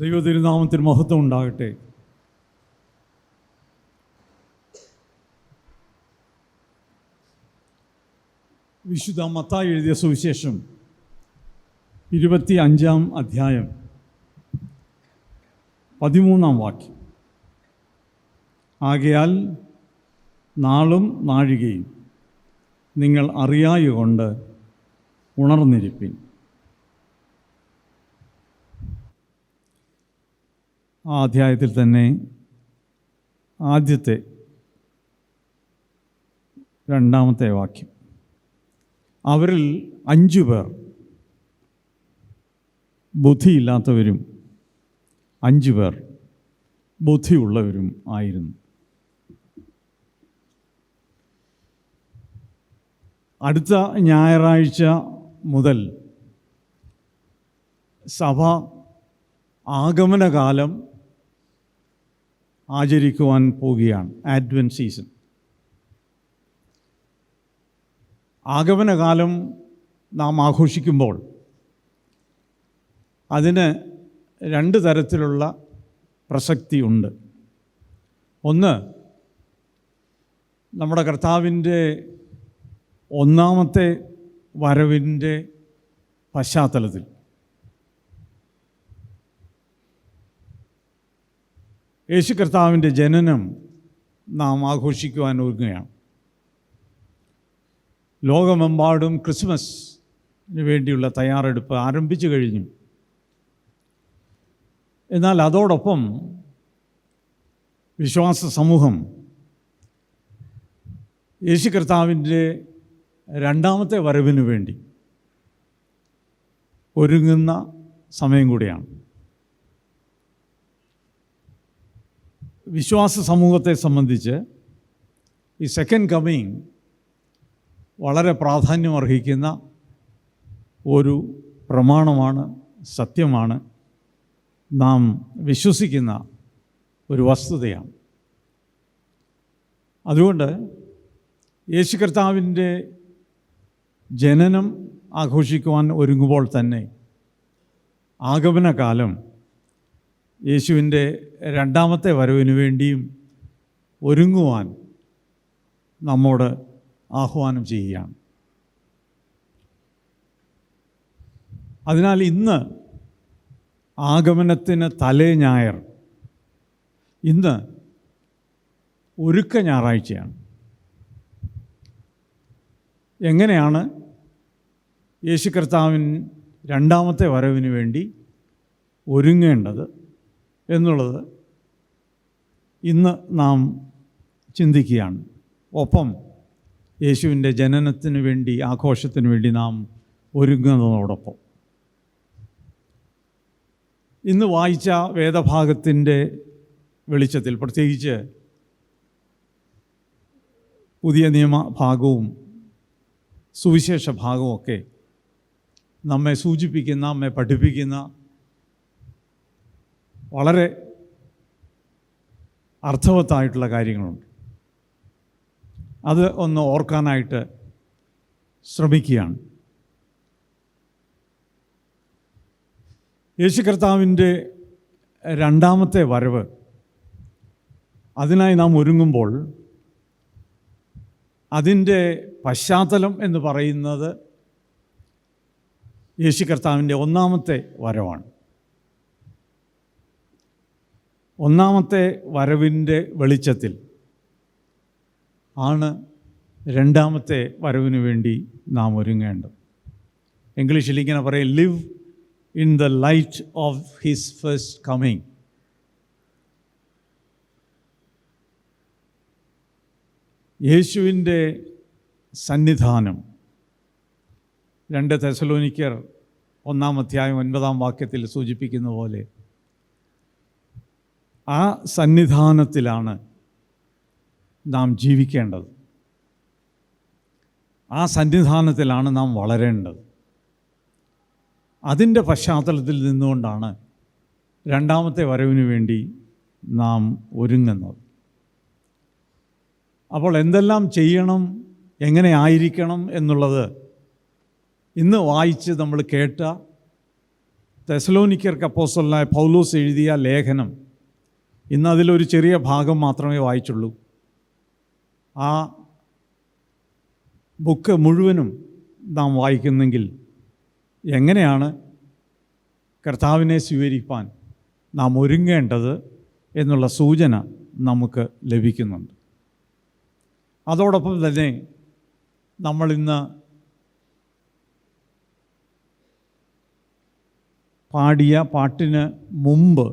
ദൈവതിരുനാമത്തിന് മഹത്വം ഉണ്ടാകട്ടെ. വിശുദ്ധ മത്തായി എഴുതിയ സുവിശേഷം 25-ാം അധ്യായം 13-ാം വാക്യം. ആകയാൽ നാളും നാഴികയും നിങ്ങൾ അറിയായകൊണ്ട് ഉണർന്നിരിപ്പിൻ. ആ അധ്യായത്തിൽ തന്നെ ആദ്യത്തെ 2-ാമത്തെ വാക്യം. അവരിൽ 5 പേർ ബുദ്ധിയില്ലാത്തവരും 5 പേർ ബുദ്ധിയുള്ളവരും ആയിരുന്നു. അടുത്ത ഞായറാഴ്ച മുതൽ സഭ ആഗമനകാലം ആചരിക്കുവാൻ പോവുകയാണ്. ആഡ്വെന്റ് സീസൺ. ആഗമനകാലം നാം ആഘോഷിക്കുമ്പോൾ അതിന് 2 തരത്തിലുള്ള പ്രസക്തിയുണ്ട്. ഒന്ന്, നമ്മുടെ കർത്താവിൻ്റെ 1-ാമത്തെ വരവിൻ്റെ പശ്ചാത്തലത്തിൽ യേശു കർത്താവിൻ്റെ ജനനം നാം ആഘോഷിക്കുവാൻ ഒരുങ്ങുകയാണ്. ലോകമെമ്പാടും ക്രിസ്മസിന് വേണ്ടിയുള്ള തയ്യാറെടുപ്പ് ആരംഭിച്ചു കഴിഞ്ഞു. എന്നാൽ അതോടൊപ്പം വിശ്വാസ സമൂഹം യേശു കർത്താവിൻ്റെ 2-ാമത്തെ വരവിന് വേണ്ടി ഒരുങ്ങുന്ന സമയം കൂടിയാണ്. വിശ്വാസ സമൂഹത്തെ സംബന്ധിച്ച് ഈ സെക്കൻഡ് കമ്മിങ് വളരെ പ്രാധാന്യമർഹിക്കുന്ന ഒരു പ്രമാണമാണ്, സത്യമാണ്, നാം വിശ്വസിക്കുന്ന ഒരു വസ്തുതയാണ്. അതുകൊണ്ട് യേശു കർത്താവിൻ്റെ ജനനം ആഘോഷിക്കുവാൻ ഒരുങ്ങുമ്പോൾ തന്നെ ആഗമനകാലം യേശുവിൻ്റെ 2-ാമത്തെ വരവിന് വേണ്ടിയും ഒരുങ്ങുവാൻ നമ്മോട് ആഹ്വാനം ചെയ്യുകയാണ്. അതിനാൽ ഇന്ന് ആഗമനത്തിന് തലേ ഞായർ, ഇന്ന് ഒരുക്ക ഞായറാഴ്ചയാണ്. എങ്ങനെയാണ് യേശു കർത്താവിൻ 2-ാമത്തെ വരവിന് വേണ്ടി ഒരുങ്ങേണ്ടത് എന്നുള്ളത് ഇന്ന് നാം ചിന്തിക്കുകയാണ്. ഒപ്പം യേശുവിൻ്റെ ജനനത്തിന് വേണ്ടി, ആഘോഷത്തിന് വേണ്ടി നാം ഒരുങ്ങുന്നതോടൊപ്പം ഇന്ന് വായിച്ച വേദഭാഗത്തിൻ്റെ വെളിച്ചത്തിൽ, പ്രത്യേകിച്ച് പുതിയ നിയമ ഭാഗവും സുവിശേഷ ഭാഗവുമൊക്കെ നമ്മെ സൂചിപ്പിക്കുന്ന, നമ്മെ പഠിപ്പിക്കുന്ന വളരെ അർത്ഥവത്തായിട്ടുള്ള കാര്യങ്ങളുണ്ട്. അത് ഒന്ന് ഓർക്കാനായിട്ട് ശ്രമിക്കുകയാണ്. യേശു കർത്താവിൻ്റെ 2-ാമത്തെ വരവ്, അതിനായി നാം ഒരുങ്ങുമ്പോൾ അതിൻ്റെ പശ്ചാത്തലം എന്ന് പറയുന്നത് യേശു കർത്താവിൻ്റെ 1-ാമത്തെ വരവാണ്. 1-ാമത്തെ വരവിൻ്റെ വെളിച്ചത്തിൽ ആണ് 2-ാമത്തെ വരവിന് വേണ്ടി നാം ഒരുങ്ങേണ്ടത്. ഇംഗ്ലീഷിൽ ഇങ്ങനെ പറയും, live in the light of his first coming. യേശുവിൻ്റെ സന്നിധാനം 2 തെസ്സലോനിക്കർ 1-ാം അധ്യായം 9-ാം വാക്യത്തിൽ സൂചിപ്പിക്കുന്ന പോലെ ആ സന്നിധാനത്തിലാണ് നാം ജീവിക്കേണ്ടത്. ആ സന്നിധാനത്തിലാണ് നാം വളരേണ്ടത്. അതിൻ്റെ പശ്ചാത്തലത്തിൽ നിന്നുകൊണ്ടാണ് 2-ാമത്തെ വരവിന് വേണ്ടി നാം ഒരുങ്ങുന്നത്. അപ്പോൾ എന്തെല്ലാം ചെയ്യണം, എങ്ങനെ ആയിരിക്കണം എന്നുള്ളത് ഇന്ന് വായിച്ച് നമ്മൾ കേട്ട തെസലോനിക്കർക്ക് അപ്പോസ്തലനായ പൗലോസ് എഴുതിയ ലേഖനം, ഇന്ന് അതിലൊരു ചെറിയ ഭാഗം മാത്രമേ വായിച്ചുള്ളൂ. ആ ബുക്ക് മുഴുവനും നാം വായിക്കുന്നെങ്കിൽ എങ്ങനെയാണ് കർത്താവിനെ സ്വീകരിപ്പാൻ നാം ഒരുങ്ങേണ്ടത് എന്നുള്ള സൂചന നമുക്ക് ലഭിക്കുന്നുണ്ട്. അതോടൊപ്പം തന്നെ നമ്മളിന്ന് പാടിയ പാട്ടിന് മുമ്പ്,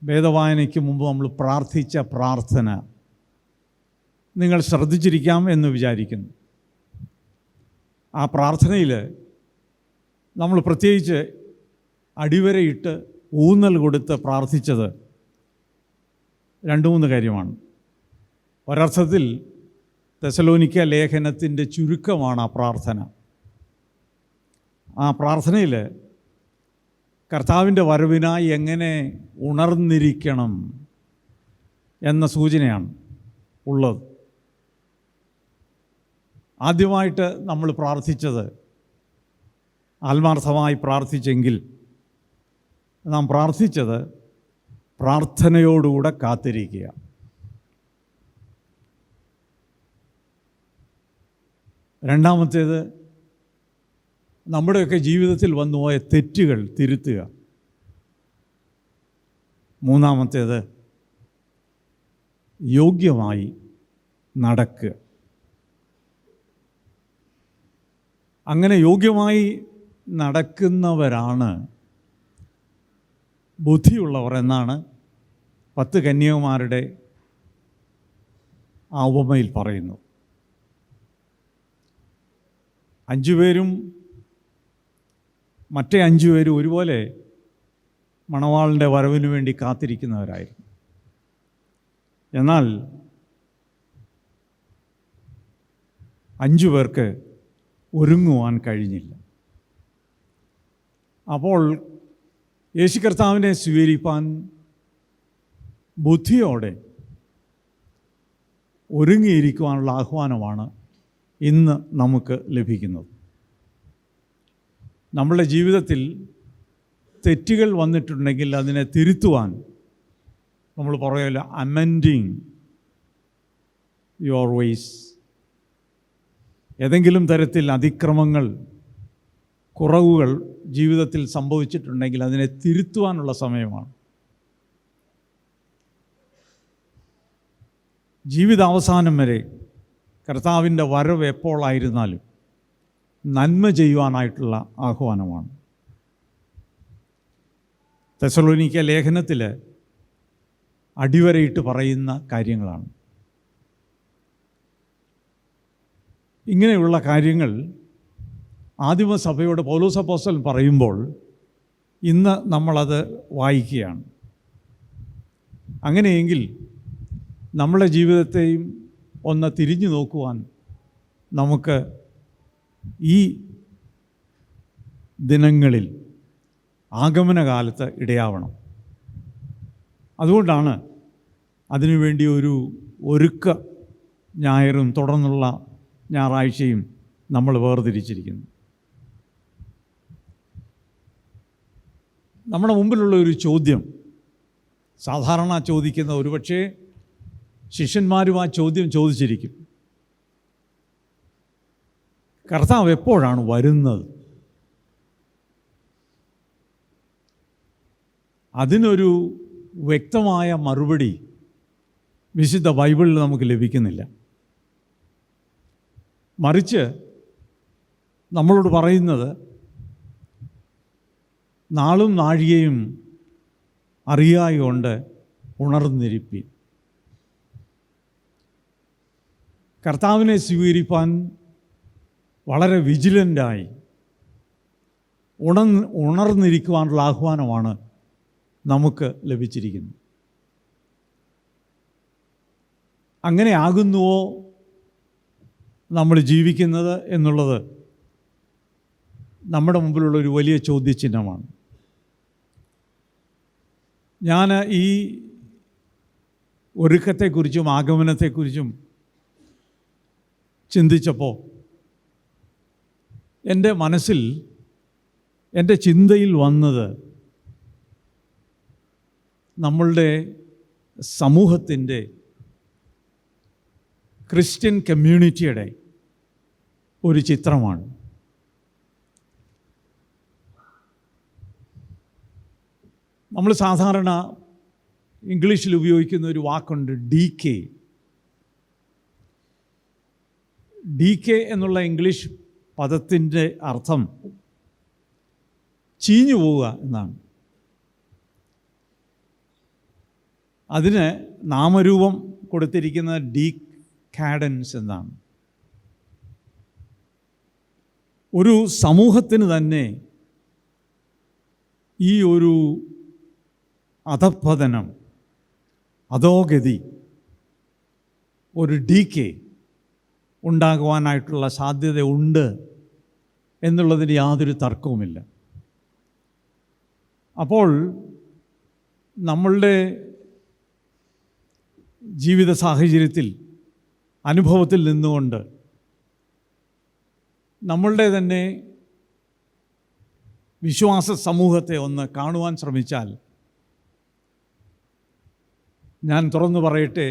വേദവായനയ്ക്ക് മുമ്പ് നമ്മൾ പ്രാർത്ഥിച്ച പ്രാർത്ഥന നിങ്ങൾ ശ്രദ്ധിച്ചിരിക്കാം എന്ന് വിചാരിക്കുന്നു. ആ പ്രാർത്ഥനയിൽ നമ്മൾ പ്രത്യേകിച്ച് അടിവരയിട്ട് ഊന്നൽ കൊടുത്ത് പ്രാർത്ഥിച്ചത് 2-3 കാര്യമാണ്. ഒരർത്ഥത്തിൽ തെസലോനിക്ക ലേഖനത്തിൻ്റെ ചുരുക്കമാണ് ആ പ്രാർത്ഥന. ആ പ്രാർത്ഥനയിൽ കർത്താവിൻ്റെ വരവിനായി എങ്ങനെ ഉണർന്നിരിക്കണം എന്ന സൂചനയാണ് ഉള്ളത്. ആദ്യമായിട്ട് നമ്മൾ പ്രാർത്ഥിച്ചത്, ആത്മാർത്ഥമായി പ്രാർത്ഥിച്ചെങ്കിൽ നാം പ്രാർത്ഥിച്ചത് പ്രാർത്ഥനയോടുകൂടെ കാത്തിരിക്കുക. രണ്ടാമത്തേത്, നമ്മുടെയൊക്കെ ജീവിതത്തിൽ വന്നുപോയ തെറ്റുകൾ തിരുത്തുക. മൂന്നാമത്തേത്, യോഗ്യമായി നടക്കുക. അങ്ങനെ യോഗ്യമായി നടക്കുന്നവരാണ് ബുദ്ധിയുള്ളവർ എന്നാണ് 10 കന്യകമാരുടെ ആ ഉപമയിൽ പറയുന്നു. 5 പേരും മറ്റേ 5 പേരും ഒരുപോലെ മണവാളിൻ്റെ വരവിന് വേണ്ടി കാത്തിരിക്കുന്നവരായിരുന്നു. എന്നാൽ 5 പേർക്ക് ഒരുങ്ങുവാൻ കഴിഞ്ഞില്ല. അപ്പോൾ യേശു കർത്താവിനെ സ്വീകരിപ്പാൻ ബുദ്ധിയോടെ ഒരുങ്ങിയിരിക്കുവാനുള്ള ആഹ്വാനമാണ് ഇന്ന് നമുക്ക് ലഭിക്കുന്നത്. നമ്മളുടെ ജീവിതത്തിൽ തെറ്റുകൾ വന്നിട്ടുണ്ടെങ്കിൽ അതിനെ തിരുത്തുവാൻ നമ്മൾ പറയല്ലോ, അമെൻഡിങ് യുവർ വേയ്സ്. ഏതെങ്കിലും തരത്തിൽ അതിക്രമങ്ങൾ, കുറവുകൾ ജീവിതത്തിൽ സംഭവിച്ചിട്ടുണ്ടെങ്കിൽ അതിനെ തിരുത്തുവാനുള്ള സമയമാണ്. ജീവിതാവസാനം വരെ കർത്താവിൻ്റെ വരവ് എപ്പോഴായിരുന്നാലും നന്മ ചെയ്യുവാനായിട്ടുള്ള ആഹ്വാനമാണ്. തെസലോനിക്ക ലേഖനത്തിൽ അടിവരയിട്ട് പറയുന്ന കാര്യങ്ങളാണ്. ഇങ്ങനെയുള്ള കാര്യങ്ങൾ ആദിമസഭയോട് പൗലോസ് അപ്പോസ്തലൻ പറയുമ്പോൾ ഇന്ന് നമ്മളത് വായിക്കുകയാണ്. അങ്ങനെയെങ്കിൽ നമ്മുടെ ജീവിതത്തെയും ഒന്ന് തിരിഞ്ഞു നോക്കുവാൻ നമുക്ക് ഈ ദിനങ്ങളിൽ, ആഗമനകാലത്ത് ഇടയാവണം. അതുകൊണ്ടാണ് അതിനുവേണ്ടി ഒരു ഒരുക്ക ഞായറും തുടർന്നുള്ള ഞായറാഴ്ചയും നമ്മൾ വേർതിരിച്ചിരിക്കുന്നു. നമ്മുടെ മുമ്പിലുള്ള ഒരു ചോദ്യം, സാധാരണ ചോദിക്കുന്ന, ഒരുപക്ഷേ ശിഷ്യന്മാരും ആ ചോദ്യം ചോദിച്ചിരിക്കും, കർത്താവ് എപ്പോഴാണ് വരുന്നത്? അതിനൊരു വ്യക്തമായ മറുപടി വിശുദ്ധ ബൈബിളിൽ നമുക്ക് ലഭിക്കുന്നില്ല. മറിച്ച് നമ്മളോട് പറയുന്നത്, നാളും നാഴികയും അറിയായുകൊണ്ട് ഉണർന്നിരിപ്പീൻ. കർത്താവിനെ സ്വീകരിപ്പാൻ വളരെ വിജിലൻ്റായി ഉണർന്നിരിക്കുവാനുള്ള ആഹ്വാനമാണ് നമുക്ക് ലഭിച്ചിരിക്കുന്നത്. അങ്ങനെ ആകുന്നുവോ നമ്മൾ ജീവിക്കുന്നത് എന്നുള്ളത് നമ്മുടെ മുമ്പിലുള്ള ഒരു വലിയ ചോദ്യചിഹ്നമാണ്. ഞാൻ ഈ ഒരുക്കത്തെക്കുറിച്ചും ആഗമനത്തെക്കുറിച്ചും ചിന്തിച്ചപ്പോൾ എൻ്റെ മനസ്സിൽ എൻ്റെ ചിന്തയിൽ വന്നത് നമ്മളുടെ സമൂഹത്തിൻ്റെ ക്രിസ്ത്യൻ കമ്മ്യൂണിറ്റിയുടെ ഒരു ചിത്രമാണ്. നമ്മൾ സാധാരണ ഇംഗ്ലീഷിൽ ഉപയോഗിക്കുന്ന ഒരു വാക്കുണ്ട്, ഡീകേ. ഡീകേ എന്നുള്ള ഇംഗ്ലീഷ് പദത്തിൻ്റെ അർത്ഥം ചീഞ്ഞു പോവുക എന്നാണ്. അതിന് നാമരൂപം കൊടുത്തിരിക്കുന്ന ഡീകാഡൻസ് എന്നാണ്. ഒരു സമൂഹത്തിന് തന്നെ ഈ ഒരു അധപ്പതനം, അധോഗതി, ഒരു ഡീകേ ഉണ്ടാകുവാനായിട്ടുള്ള സാധ്യത ഉണ്ട് എന്നുള്ളതിന് യാതൊരു തർക്കവുമില്ല. അപ്പോൾ നമ്മളുടെ ജീവിത സാഹചര്യത്തിൽ, അനുഭവത്തിൽ നിന്നുകൊണ്ട് നമ്മളുടെ തന്നെ വിശ്വാസ സമൂഹത്തെ ഒന്ന് കാണുവാൻ ശ്രമിച്ചാൽ, ഞാൻ തുറന്നു പറയട്ടെ,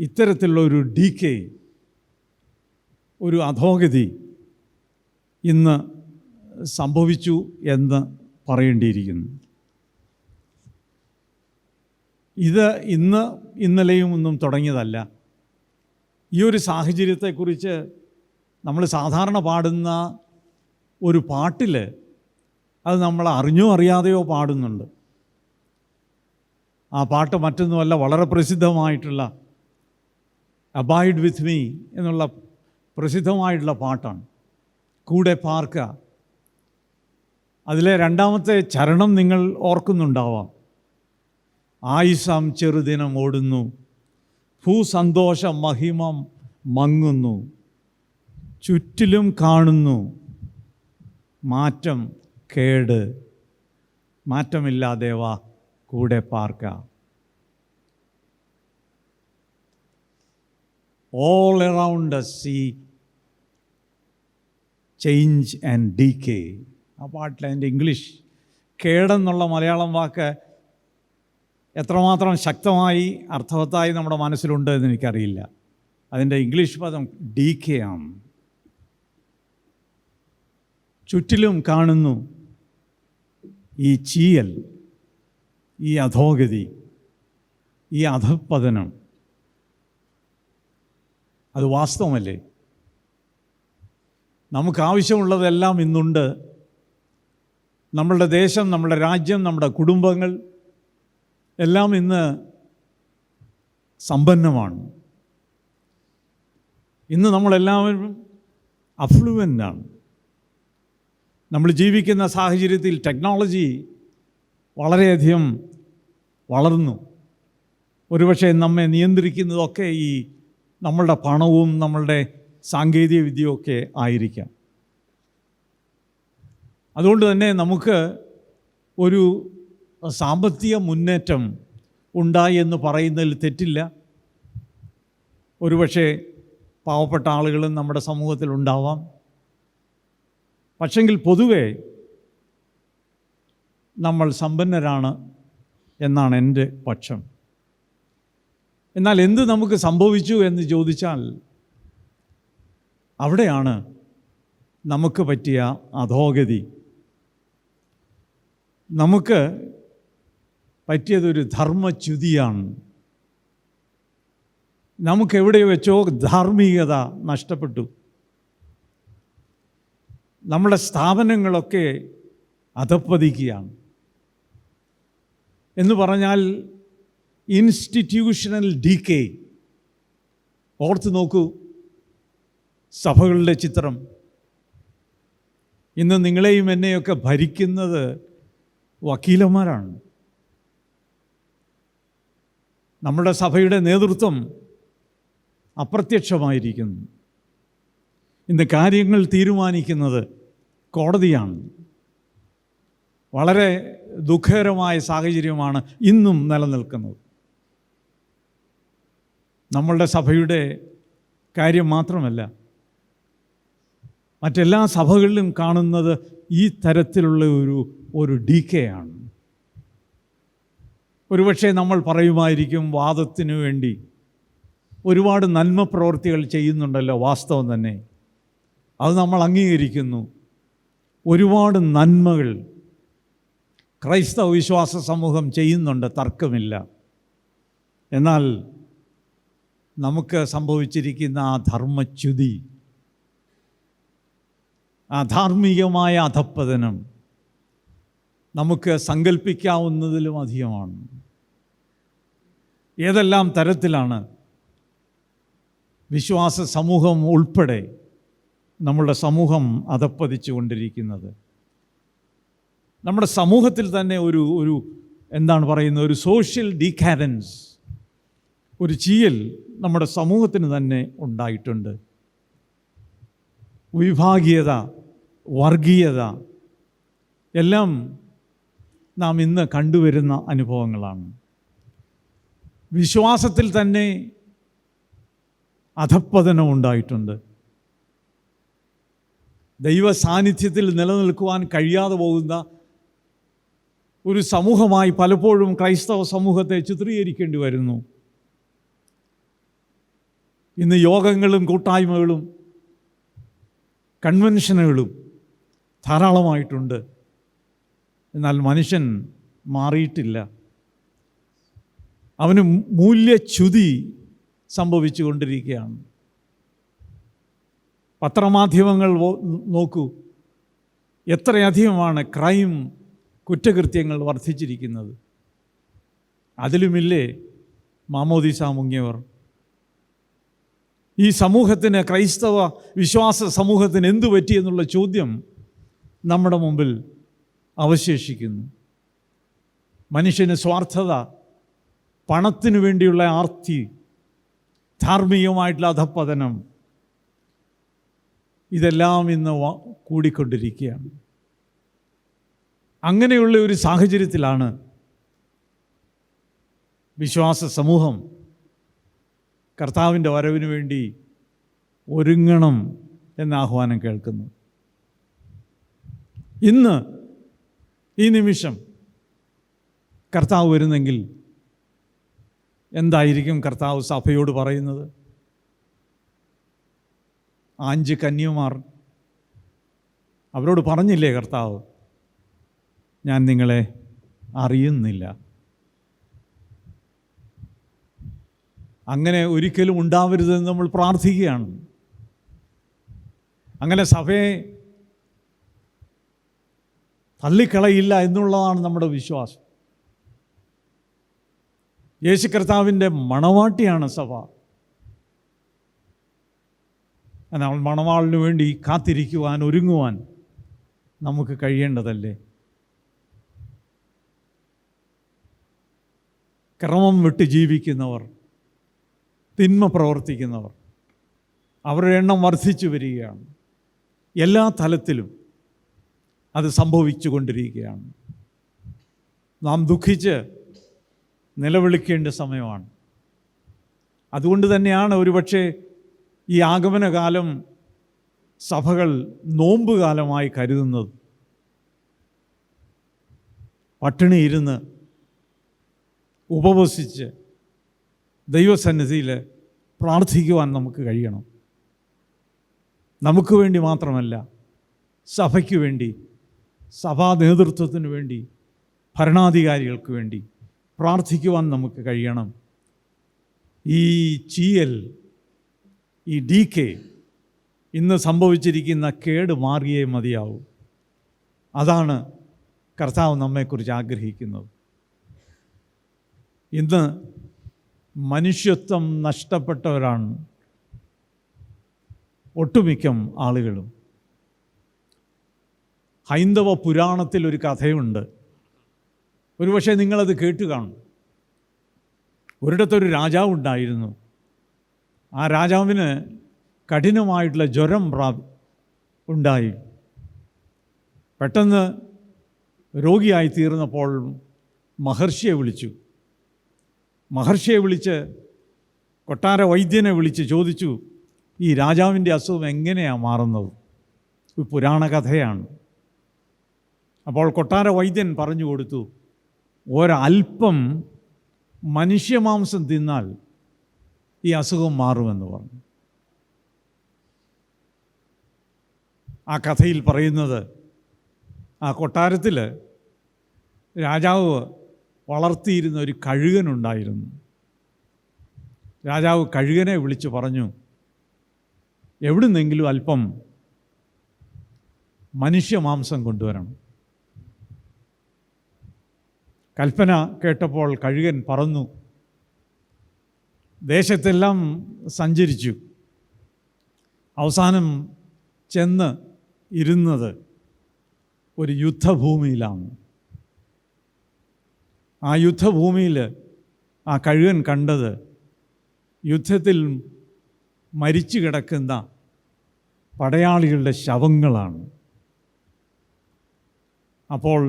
ഇത്തരത്തിലുള്ള ഒരു ഡീകേ, ഒരു അധോഗതി ഇന്ന് സംഭവിച്ചു എന്ന് പറയേണ്ടിയിരിക്കുന്നു. ഇത് ഇന്നലെയും ഒന്നും തുടങ്ങിയതല്ല. ഈ ഒരു സാഹചര്യത്തെക്കുറിച്ച് നമ്മൾ സാധാരണ പാടുന്ന ഒരു പാട്ടിൽ അത് നമ്മൾ അറിഞ്ഞോ അറിയാതെയോ പാടുന്നുണ്ട്. ആ പാട്ട് മറ്റൊന്നുമല്ല, വളരെ പ്രസിദ്ധമായിട്ടുള്ള അബൈഡ് വിത്ത് മീ എന്നുള്ള പ്രസിദ്ധമായിട്ടുള്ള പാട്ടാണ്, കൂടെ പാർക്കുക. അതിലെ രണ്ടാമത്തെ ചരണം നിങ്ങൾ ഓർക്കുന്നുണ്ടാവാം. ആയുസ്സാം ചെറുദിനം ഓടുന്നു, ഭൂസന്തോഷ മഹിമം മങ്ങുന്നു, ചുറ്റിലും കാണുന്നു മാറ്റം കേട്, മാറ്റമില്ലാതെ വാ കൂടെ പാർക്ക. All around us see change and decay. ആ പാട്ടിൽ അതിൻ്റെ ഇംഗ്ലീഷ് കേടെന്നുള്ള മലയാളം വാക്ക് എത്രമാത്രം ശക്തമായി അർത്ഥവത്തായി നമ്മുടെ മനസ്സിലുണ്ട് എന്ന് എനിക്കറിയില്ല. അതിൻ്റെ ഇംഗ്ലീഷ് പദം ഡീകേ ആണ്. ചുറ്റിലും കാണുന്നു ഈ ചീയൽ, ഈ അധോഗതി, ഈ അധപ്പതനം. അത് വാസ്തവമല്ലേ? നമുക്കാവശ്യമുള്ളതെല്ലാം ഇന്നുണ്ട്. നമ്മളുടെ ദേശം, നമ്മുടെ രാജ്യം, നമ്മുടെ കുടുംബങ്ങൾ എല്ലാം ഇന്ന് സമ്പന്നമാണ്. ഇന്ന് നമ്മളെല്ലാവരും അഫ്ലുവൻ്റാണ്. നമ്മൾ ജീവിക്കുന്ന സാഹചര്യത്തിൽ ടെക്നോളജി വളരെയധികം വളർന്നു. ഒരുപക്ഷെ നമ്മെ നിയന്ത്രിക്കുന്നതൊക്കെ ഈ നമ്മളുടെ പണവും നമ്മളുടെ സാങ്കേതിക വിദ്യയൊക്കെ ആയിരിക്കാം. അതുകൊണ്ട് തന്നെ നമുക്ക് ഒരു സാമ്പത്തിക മുന്നേറ്റം ഉണ്ടായി എന്ന് പറയുന്നതിൽ തെറ്റില്ല. ഒരുപക്ഷെ പാവപ്പെട്ട ആളുകളും നമ്മുടെ സമൂഹത്തിലുണ്ടാവാം. പക്ഷെങ്കിൽ പൊതുവെ നമ്മൾ സമ്പന്നരാണ് എന്നാണ് എൻ്റെ പക്ഷം. എന്നാൽ എന്ത് നമുക്ക് സംഭവിച്ചു എന്ന് ചോദിച്ചാൽ, അവിടെയാണ് നമുക്ക് പറ്റിയ അധോഗതി. നമുക്ക് പറ്റിയതൊരു ധർമ്മച്യുതിയാണ്. നമുക്കെവിടെ വെച്ചോ ധാർമ്മികത നഷ്ടപ്പെട്ടു. നമ്മുടെ സ്ഥാപനങ്ങളൊക്കെ അധപ്പതിക്കുകയാണ്. എന്ന് പറഞ്ഞാൽ ഇൻസ്റ്റിറ്റ്യൂഷണൽ ഡീകേ. ഓർത്ത് നോക്കൂ സഭകളുടെ ചിത്രം. ഇന്ന് നിങ്ങളെയും എന്നെയൊക്കെ ഭരിക്കുന്നത് വക്കീലന്മാരാണ്. നമ്മുടെ സഭയുടെ നേതൃത്വം അപ്രത്യക്ഷമായിരിക്കുന്നു. ഇന്ന് കാര്യങ്ങൾ തീരുമാനിക്കുന്നത് കോടതിയാണ്. വളരെ ദുഃഖകരമായ സാഹചര്യമാണ് ഇന്നും നിലനിൽക്കുന്നത്. നമ്മളുടെ സഭയുടെ കാര്യം മാത്രമല്ല, മറ്റെല്ലാ സഭകളിലും കാണുന്നത് ഈ തരത്തിലുള്ള ഒരു ഡീക്കേ ആണ്. ഒരുപക്ഷെ നമ്മൾ പറയുമായിരിക്കും, വാദത്തിനു വേണ്ടി ഒരുപാട് നന്മ പ്രവൃത്തികൾ ചെയ്യുന്നുണ്ടല്ലോ. വാസ്തവം തന്നെ, അത് നമ്മൾ അംഗീകരിക്കുന്നു. ഒരുപാട് നന്മകൾ ക്രൈസ്തവ വിശ്വാസ സമൂഹം ചെയ്യുന്നുണ്ട്, തർക്കമില്ല. എന്നാൽ നമുക്ക് സംഭവിച്ചിരിക്കുന്ന ആ ധർമ്മച്യുതി, ആ ധാർമ്മികമായ അധപ്പതനം നമുക്ക് സങ്കല്പിക്കാവുന്നതിലും അധികമാണ്. ഏതെല്ലാം തരത്തിലാണ് വിശ്വാസ സമൂഹം ഉൾപ്പെടെ നമ്മളുടെ സമൂഹം അധപ്പതിച്ചു കൊണ്ടിരിക്കുന്നത്. നമ്മുടെ സമൂഹത്തിൽ തന്നെ ഒരു എന്താണ് പറയുന്നത്, ഒരു സോഷ്യൽ ഡീകാരൻസ്, ഒരു ചീയൽ നമ്മുടെ സമൂഹത്തിന് തന്നെ ഉണ്ടായിട്ടുണ്ട്. വിഭാഗീയത, വർഗീയത എല്ലാം നാം ഇന്ന് കണ്ടുവരുന്ന അനുഭവങ്ങളാണ്. വിശ്വാസത്തിൽ തന്നെ അധപ്പതനം ഉണ്ടായിട്ടുണ്ട്. ദൈവ സാന്നിധ്യത്തിൽ നിലനിൽക്കുവാൻ കഴിയാതെ പോകുന്ന ഒരു സമൂഹമായി പലപ്പോഴും ക്രൈസ്തവ സമൂഹത്തെ ചിത്രീകരിക്കേണ്ടി വരുന്നു. ഇന്ന് യോഗങ്ങളും കൂട്ടായ്മകളും കൺവെൻഷനുകളും ധാരാളമായിട്ടുണ്ട്. എന്നാൽ മനുഷ്യൻ മാറിയിട്ടില്ല. അവന് മൂല്യച്യുതി സംഭവിച്ചു കൊണ്ടിരിക്കുകയാണ്. പത്രമാധ്യമങ്ങൾ നോക്കൂ, എത്രയധികമാണ് ക്രൈം, കുറ്റകൃത്യങ്ങൾ വർദ്ധിച്ചിരിക്കുന്നത്. അതിലുമില്ലേ മാമോദീസ മുങ്ങിയവർ. ഈ സമൂഹത്തിന്, ക്രൈസ്തവ വിശ്വാസ സമൂഹത്തിന് എന്തു പറ്റിയെന്നുള്ള ചോദ്യം നമ്മുടെ മുമ്പിൽ അവശേഷിക്കുന്നു. മനുഷ്യന് സ്വാർത്ഥത, പണത്തിനു വേണ്ടിയുള്ള ആർത്തി, ധാർമ്മികമായിട്ടുള്ള അധപ്പതനം, ഇതെല്ലാം ഇന്ന് കൂടിക്കൊണ്ടിരിക്കുകയാണ്. അങ്ങനെയുള്ള ഒരു സാഹചര്യത്തിലാണ് വിശ്വാസ സമൂഹം കർത്താവിൻ്റെ വരവിന് വേണ്ടി ഒരുങ്ങണം എന്ന ആഹ്വാനം കേൾക്കുന്നു. ഇന്ന് ഈ നിമിഷം കർത്താവ് വരുന്നെങ്കിൽ എന്തായിരിക്കും കർത്താവ് സഭയോട് പറയുന്നത്? 5 കന്യമാർ, അവരോട് പറഞ്ഞില്ലേ കർത്താവ്, ഞാൻ നിങ്ങളെ അറിയുന്നില്ല. അങ്ങനെ ഒരിക്കലും ഉണ്ടാവരുതെന്ന് നമ്മൾ പ്രാർത്ഥിക്കുകയാണ്. അങ്ങനെ സഭയെ തള്ളിക്കളയില്ല എന്നുള്ളതാണ് നമ്മുടെ വിശ്വാസം. യേശു കർത്താവിൻ്റെ മണവാട്ടിയാണ് സഭ. എന്നാൽ മണവാളിന് വേണ്ടി കാത്തിരിക്കുവാൻ, ഒരുങ്ങുവാൻ നമുക്ക് കഴിയേണ്ടതല്ലേ? ക്രമം വിട്ട് ജീവിക്കുന്നവർ, തിന്മ പ്രവർത്തിക്കുന്നവർ, അവരുടെ എണ്ണം വർദ്ധിച്ചു വരികയാണ്. എല്ലാ തലത്തിലും അത് സംഭവിച്ചു കൊണ്ടിരിക്കുകയാണ്. നാം ദുഃഖിച്ച് നിലവിളിക്കേണ്ട സമയമാണ്. അതുകൊണ്ട് തന്നെയാണ് ഒരുപക്ഷെ ഈ ആഗമനകാലം സഭകൾ നോമ്പുകാലമായി കരുതുന്നത്. പട്ടിണിയിരുന്ന് ഉപവസിച്ച് ദൈവസന്നിധിയിൽ പ്രാർത്ഥിക്കുവാൻ നമുക്ക് കഴിയണം. നമുക്ക് വേണ്ടി മാത്രമല്ല, സഭയ്ക്ക് വേണ്ടി, സഭാ നേതൃത്വത്തിന് വേണ്ടി, ഭരണാധികാരികൾക്ക് വേണ്ടി പ്രാർത്ഥിക്കുവാൻ നമുക്ക് കഴിയണം. ഈ ചീയൽ, ഈ ഡീക്കേ, ഇന്ന് സംഭവിച്ചിരിക്കുന്ന കേട് മാറിയേ മതിയാവും. അതാണ് കർത്താവ് നമ്മെക്കുറിച്ച് ആഗ്രഹിക്കുന്നത്. ഇന്ന് മനുഷ്യത്വം നഷ്ടപ്പെട്ടവരാണ് ഒട്ടുമിക്കം ആളുകളും. ഹൈന്ദവ പുരാണത്തിൽ ഒരു കഥയുണ്ട്. ഒരുപക്ഷെ നിങ്ങളത് കേട്ട് കാണും. ഒരിടത്തൊരു രാജാവുണ്ടായിരുന്നു. ആ രാജാവിന് കഠിനമായിട്ടുള്ള ജ്വരം ഉണ്ടായി. പെട്ടെന്ന് രോഗിയായി തീർന്നപ്പോൾ മഹർഷിയെ വിളിച്ചു. മഹർഷിയെ വിളിച്ച്, കൊട്ടാര വൈദ്യനെ വിളിച്ച് ചോദിച്ചു, ഈ രാജാവിൻ്റെ അസുഖം എങ്ങനെയാണ് മാറുന്നത്? ഒരു പുരാണ കഥയാണ്. അപ്പോൾ കൊട്ടാര വൈദ്യൻ പറഞ്ഞു കൊടുത്തു, ഒരൽപ്പം മനുഷ്യമാംസം തിന്നാൽ ഈ അസുഖം മാറുമെന്ന് പറഞ്ഞു. ആ കഥയിൽ പറയുന്നത്, ആ കൊട്ടാരത്തിൽ രാജാവ് വളർത്തിയിരുന്ന ഒരു കഴുകനുണ്ടായിരുന്നു. രാജാവ് കഴുകനെ വിളിച്ചു പറഞ്ഞു, എവിടുന്നെങ്കിലും അല്പം മനുഷ്യമാംസം കൊണ്ടുവരണം. കൽപ്പന കേട്ടപ്പോൾ കഴുകൻ പറന്നു ദേശത്തെല്ലാം സഞ്ചരിച്ചു. അവസാനം ചെന്ന് ഇരുന്നത് ഒരു യുദ്ധഭൂമിയിലാണ്. ആ യുദ്ധഭൂമിയിൽ ആ കഴുകൻ കണ്ടത് യുദ്ധത്തിൽ മരിച്ചു കിടക്കുന്ന പടയാളികളുടെ ശവങ്ങളാണ്. അപ്പോൾ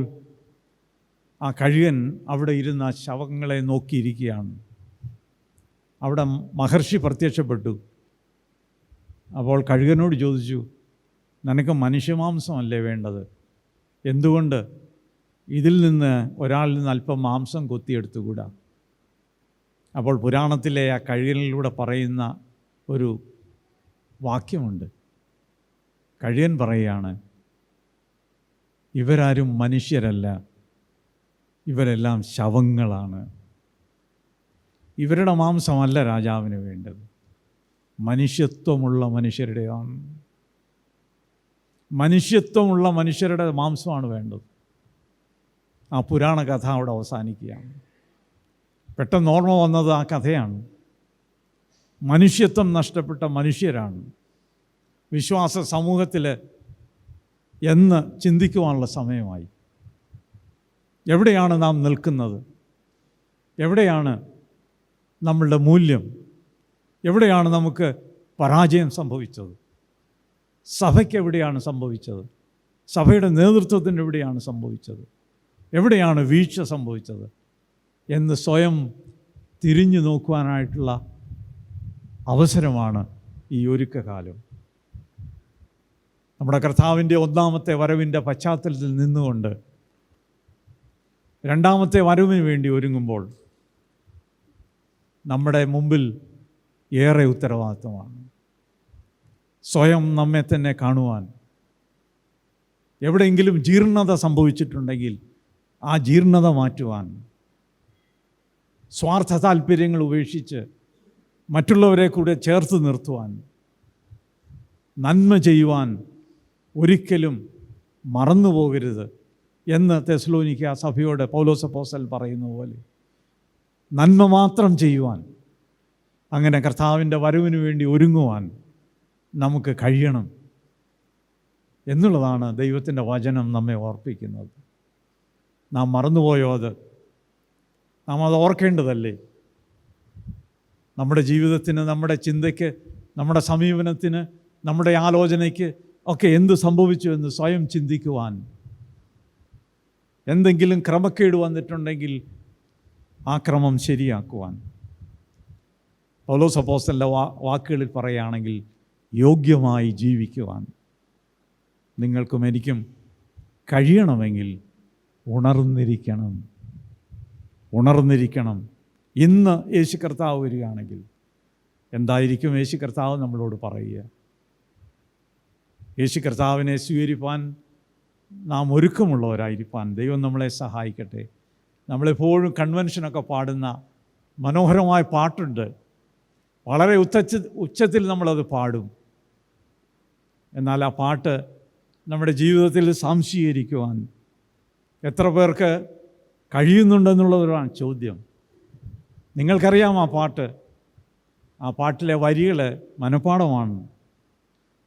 ആ കഴുകൻ അവിടെ ഇരുന്ന ശവങ്ങളെ നോക്കിയിരിക്കുകയാണ്. അവിടെ മഹർഷി പ്രത്യക്ഷപ്പെട്ടു. അപ്പോൾ കഴുകനോട് ചോദിച്ചു, നിനക്ക് മനുഷ്യമാംസമല്ലേ വേണ്ടത്? എന്തുകൊണ്ട് ഇതിൽ നിന്ന് ഒരാളിൽ നിന്ന് അല്പം മാംസം കൊത്തിയെടുത്തുകൂടാ? അപ്പോൾ പുരാണത്തിലെ ആ കഴുകനിലൂടെ പറയുന്ന ഒരു വാക്യമുണ്ട്. കഴുകൻ പറയുകയാണ്, ഇവരാരും മനുഷ്യരല്ല, ഇവരെല്ലാം ശവങ്ങളാണ്. ഇവരുടെ മാംസമല്ല രാജാവിന് വേണ്ടത്, മനുഷ്യത്വമുള്ള മനുഷ്യരുടെയാണ്. മനുഷ്യത്വമുള്ള മനുഷ്യരുടെ മാംസമാണ് വേണ്ടത്. ആ പുരാണ കഥ അവിടെ അവസാനിക്കുകയാണ്. പെട്ടെന്ന് ഓർമ്മ വന്നത് ആ കഥയാണ്. മനുഷ്യത്വം നഷ്ടപ്പെട്ട മനുഷ്യരാണ് വിശ്വാസ സമൂഹത്തിൽ എന്ന് ചിന്തിക്കുവാനുള്ള സമയമായി. എവിടെയാണ് നാം നിൽക്കുന്നത്? എവിടെയാണ് നമ്മളുടെ മൂല്യം? എവിടെയാണ് നമുക്ക് പരാജയം സംഭവിച്ചത്? സഭയ്ക്ക് എവിടെയാണ് സംഭവിച്ചത്? സഭയുടെ നേതൃത്വത്തിന് എവിടെയാണ് സംഭവിച്ചത്? എവിടെയാണ് വീഴ്ച സംഭവിച്ചത് എന്ന് സ്വയം തിരിഞ്ഞു നോക്കുവാനായിട്ടുള്ള അവസരമാണ് ഈ ഒരുക്കകാലം. നമ്മുടെ കർത്താവിൻ്റെ ഒന്നാമത്തെ വരവിൻ്റെ പശ്ചാത്തലത്തിൽ നിന്നുകൊണ്ട് രണ്ടാമത്തെ വരവിന് വേണ്ടി ഒരുങ്ങുമ്പോൾ നമ്മുടെ മുമ്പിൽ ഏറെ ഉത്തരവാദിത്വമാണ്. സ്വയം നമ്മെ തന്നെ കാണുവാൻ, എവിടെയെങ്കിലും ജീർണത സംഭവിച്ചിട്ടുണ്ടെങ്കിൽ ആ ജീർണത മാറ്റുവാൻ, സ്വാർത്ഥ താല്പര്യങ്ങൾ ഉപേക്ഷിച്ച് മറ്റുള്ളവരെ കൂടെ ചേർത്ത് നിർത്തുവാൻ, നന്മ ചെയ്യുവാൻ ഒരിക്കലും മറന്നു പോകരുത് എന്ന് തെസ്സലോനിക്ക സഭയോട് പൗലോസ് അപ്പോസ്തലൻ പറയുന്ന പോലെ നന്മ മാത്രം ചെയ്യുവാൻ, അങ്ങനെ കർത്താവിൻ്റെ വരവിന് വേണ്ടി ഒരുങ്ങുവാൻ നമുക്ക് കഴിയണം എന്നുള്ളതാണ് ദൈവത്തിൻ്റെ വചനം നമ്മെ ഓർപ്പിക്കുന്നത്. നാം മറന്നുപോയോ അത്? നാം അത് ഓർക്കേണ്ടതല്ലേ? നമ്മുടെ ജീവിതത്തിന്, നമ്മുടെ ചിന്തയ്ക്ക്, നമ്മുടെ സമീപനത്തിന്, നമ്മുടെ ആലോചനയ്ക്ക് ഒക്കെ എന്ത് സംഭവിച്ചു എന്ന് സ്വയം ചിന്തിക്കുവാൻ, എന്തെങ്കിലും ക്രമക്കേട് വന്നിട്ടുണ്ടെങ്കിൽ ആ ക്രമം ശരിയാക്കുവാൻ. പൗലോസ് അപ്പോസ്തലൻ്റെ വാക്കുകളിൽ പറയുകയാണെങ്കിൽ യോഗ്യമായി ജീവിക്കുവാൻ നിങ്ങൾക്കും എനിക്കും കഴിയണമെങ്കിൽ ഉണർന്നിരിക്കണം. ഇന്ന് യേശു കർത്താവ് വരികയാണെങ്കിൽ എന്തായിരിക്കും യേശു കർത്താവ് നമ്മളോട് പറയുക? യേശു കർത്താവിനെ സ്വീകരിപ്പാൻ നാം ഒരുക്കമുള്ളവരായിരിക്കാൻ ദൈവം നമ്മളെ സഹായിക്കട്ടെ. നമ്മളെപ്പോഴും കൺവെൻഷനൊക്കെ പാടുന്ന മനോഹരമായ പാട്ടുണ്ട്. വളരെ ഉച്ചത്തിൽ നമ്മളത് പാടും. എന്നാൽ ആ പാട്ട് നമ്മുടെ ജീവിതത്തിൽ സംശീകരിക്കുവാൻ എത്ര പേർക്ക് കഴിയുന്നുണ്ടെന്നുള്ളതാണ് ചോദ്യം. നിങ്ങൾക്കറിയാം ആ പാട്ട്. ആ പാട്ടിലെ വരികൾ മനഃപ്പാഠമാണ്.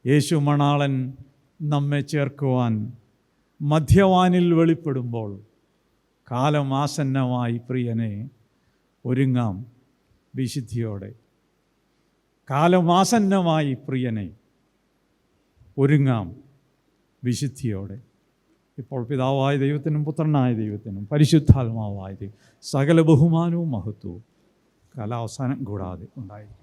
യേശു മണാളൻ നമ്മെ ചേർക്കുവാൻ മധ്യവാനിൽ വെളിപ്പെടുമ്പോൾ കാലം ആസന്നമായി പ്രിയനെ ഒരുങ്ങാം വിശുദ്ധിയോടെ. കാലം ആസന്നമായി പ്രിയനെ ഒരുങ്ങാം വിശുദ്ധിയോടെ. ഇപ്പോൾ പിതാവായ ദൈവത്തിനും പുത്രനായ ദൈവത്തിനും പരിശുദ്ധാത്മാവായ ദൈവം സകല ബഹുമാനവും മഹത്വവും കാലാവസാനം കൂടാതെ ഉണ്ടായിരിക്കും.